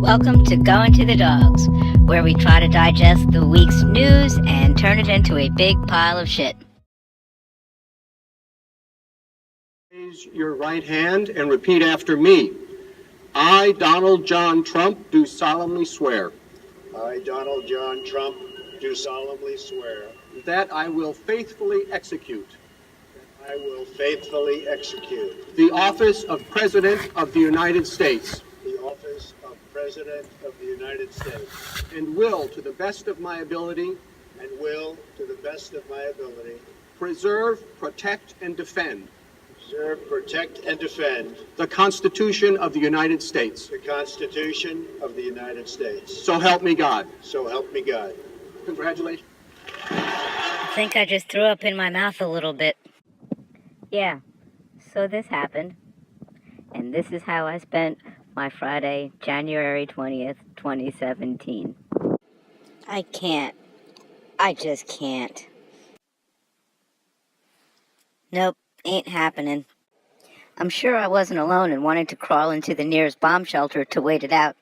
Welcome to Going to the Dogs, where we try to digest the week's news and turn it into a big pile of shit. Raise your right hand and repeat after me. I, Donald John Trump, do solemnly swear. I, Donald John Trump, do solemnly swear. That I will faithfully execute. I will faithfully execute. The office of President of the United States. The office of President of the United States. And will, to the best of my ability. And will, to the best of my ability. Preserve, protect, and defend. Preserve, protect, and defend. The Constitution of the United States. The Constitution of the United States. So help me God. So help me God. Congratulations. I think I just threw up in my mouth a little bit. Yeah, so this happened. And this is how I spent my Friday, January 20th, 2017. I can't. I just can't. Nope, ain't happening. I'm sure I wasn't alone in wanting to crawl into the nearest bomb shelter to wait it out.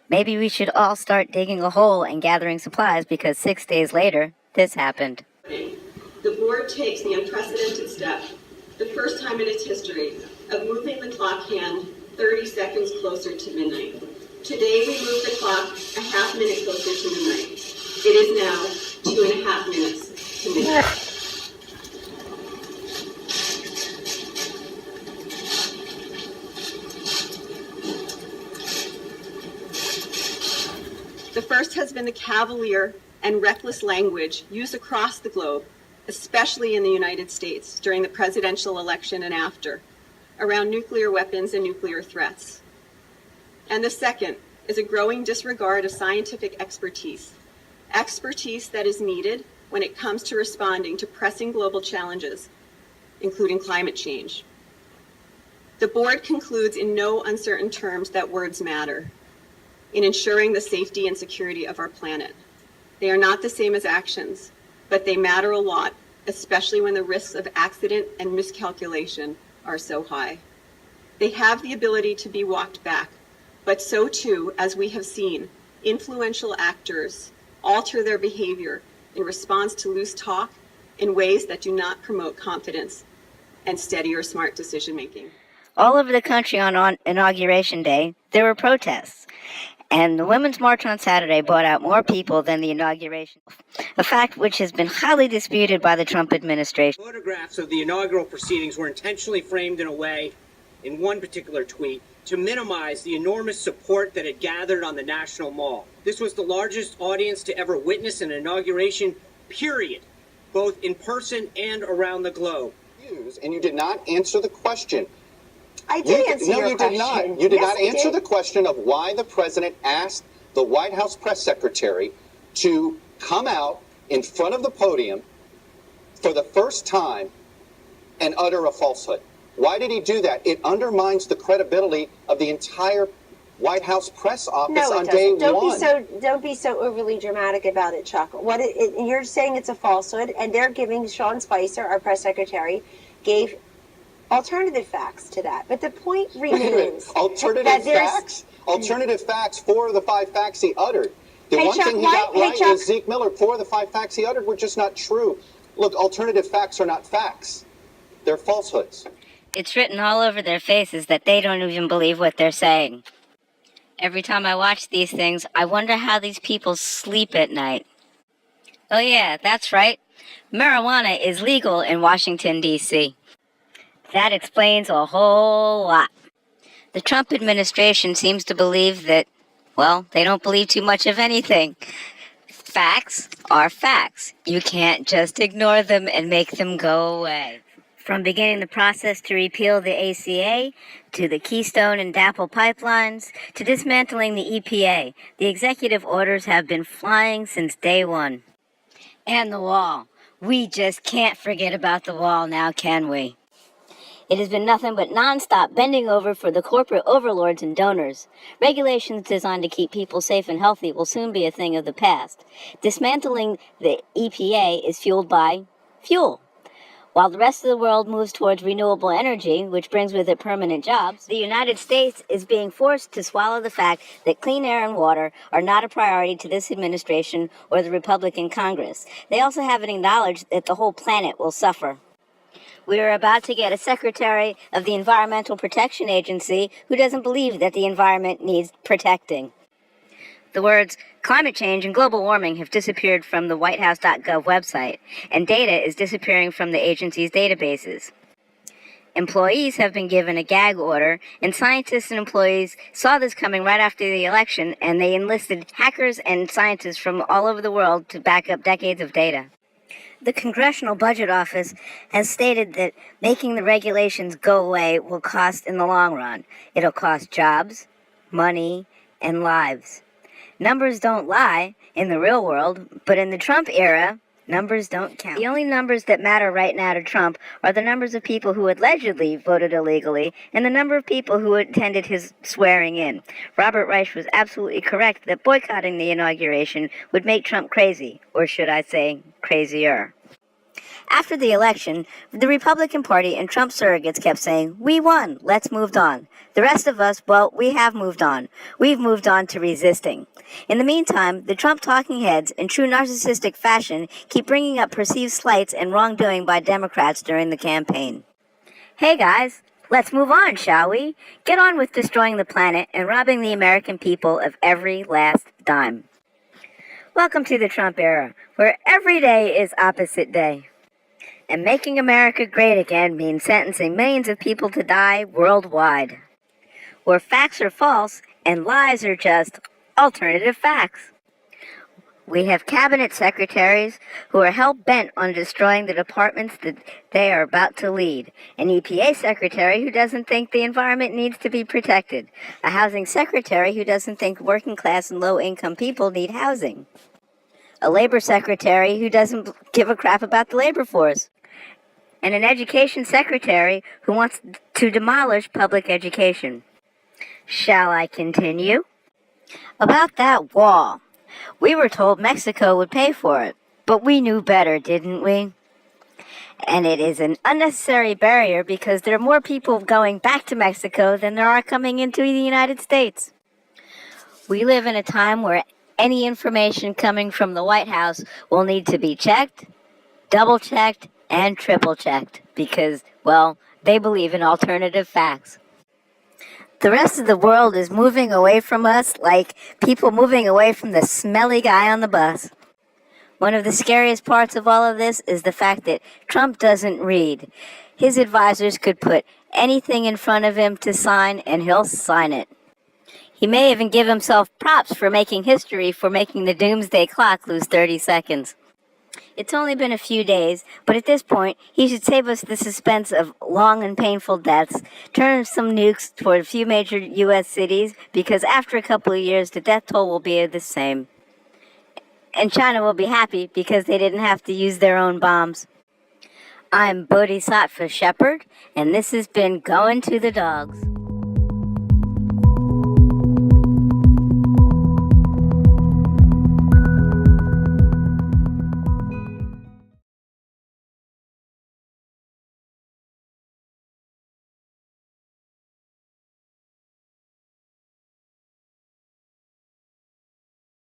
Maybe we should all start digging a hole and gathering supplies because 6 days later, this happened. The board takes the unprecedented step, the first time in its history, of moving the clock hand 30 seconds closer to midnight. Today we move the clock a half minute closer to midnight. It is now 2.5 minutes to midnight. The first has been the cavalier and reckless language used across the globe, especially in the United States during the presidential election and after, around nuclear weapons and nuclear threats. And the second is a growing disregard of scientific expertise that is needed when it comes to responding to pressing global challenges, including climate change. The board concludes in no uncertain terms that words matter in ensuring the safety and security of our planet. They are not the same as actions, but they matter a lot, especially when the risks of accident and miscalculation are so high. They have the ability to be walked back, but so too, as we have seen, influential actors alter their behavior in response to loose talk in ways that do not promote confidence and steady or smart decision-making. All over the country on Inauguration Day, there were protests. And the Women's March on Saturday brought out more people than the inauguration, a fact which has been highly disputed by the Trump administration. Photographs of the inaugural proceedings were intentionally framed in a way, in one particular tweet, to minimize the enormous support that had gathered on the National Mall. This was the largest audience to ever witness an inauguration, period, both in person and around the globe. And you did not answer the question. I did answer your question. No, you did not. You did not answer the question of why the president asked the White House press secretary to come out in front of the podium for the first time and utter a falsehood. Why did he do that? It undermines the credibility of the entire White House press office on day one. Don't be so overly dramatic about it, Chuck. You're saying it's a falsehood, and they're giving Sean Spicer, our press secretary, gave alternative facts to that. But the point remains. Alternative facts? Alternative facts, 4 of the 5 facts he uttered. The one thing he got right was Zeke Miller. 4 of the 5 facts he uttered were just not true. Look, alternative facts are not facts. They're falsehoods. It's written all over their faces that they don't even believe what they're saying. Every time I watch these things, I wonder how these people sleep at night. Oh yeah, that's right. Marijuana is legal in Washington, D.C. That explains a whole lot. The Trump administration seems to believe that, well, they don't believe too much of anything. Facts are facts. You can't just ignore them and make them go away. From beginning the process to repeal the ACA, to the Keystone and DAPL pipelines, to dismantling the EPA, the executive orders have been flying since day one. And the wall. We just can't forget about the wall now, can we? It has been nothing but nonstop bending over for the corporate overlords and donors. Regulations designed to keep people safe and healthy will soon be a thing of the past. Dismantling the EPA is fueled by fuel. While the rest of the world moves towards renewable energy, which brings with it permanent jobs, the United States is being forced to swallow the fact that clean air and water are not a priority to this administration or the Republican Congress. They also haven't acknowledged that the whole planet will suffer. We are about to get a secretary of the Environmental Protection Agency who doesn't believe that the environment needs protecting. The words climate change and global warming have disappeared from the whitehouse.gov website, and data is disappearing from the agency's databases. Employees have been given a gag order, and scientists and employees saw this coming right after the election, and they enlisted hackers and scientists from all over the world to back up decades of data. The Congressional Budget Office has stated that making the regulations go away will cost in the long run. It'll cost jobs, money, and lives. Numbers don't lie in the real world, but in the Trump era, numbers don't count. The only numbers that matter right now to Trump are the numbers of people who allegedly voted illegally and the number of people who attended his swearing in. Robert Reich was absolutely correct that boycotting the inauguration would make Trump crazy, or should I say, crazier. After the election, the Republican Party and Trump surrogates kept saying, "We won, let's move on." The rest of us, well, we have moved on. We've moved on to resisting. In the meantime, the Trump talking heads, in true narcissistic fashion, keep bringing up perceived slights and wrongdoing by Democrats during the campaign. Hey guys, let's move on, shall we? Get on with destroying the planet and robbing the American people of every last dime. Welcome to the Trump era, where every day is opposite day. And making America great again means sentencing millions of people to die worldwide, where facts are false and lies are just alternative facts. We have cabinet secretaries who are hell-bent on destroying the departments that they are about to lead, an EPA secretary who doesn't think the environment needs to be protected, a housing secretary who doesn't think working-class and low-income people need housing, a labor secretary who doesn't give a crap about the labor force, and an education secretary who wants to demolish public education. Shall I continue? About that wall. We were told Mexico would pay for it, but we knew better, didn't we? And it is an unnecessary barrier because there are more people going back to Mexico than there are coming into the United States. We live in a time where any information coming from the White House will need to be checked, double-checked, and triple-checked because, well, they believe in alternative facts. The rest of the world is moving away from us like people moving away from the smelly guy on the bus. One of the scariest parts of all of this is the fact that Trump doesn't read. His advisors could put anything in front of him to sign, and he'll sign it. He may even give himself props for making history for making the doomsday clock lose 30 seconds. It's only been a few days, but at this point, he should save us the suspense of long and painful deaths, turn some nukes toward a few major U.S. cities, because after a couple of years, the death toll will be the same. And China will be happy because they didn't have to use their own bombs. I'm Bodhisattva Shepherd, and this has been Going to the Dogs.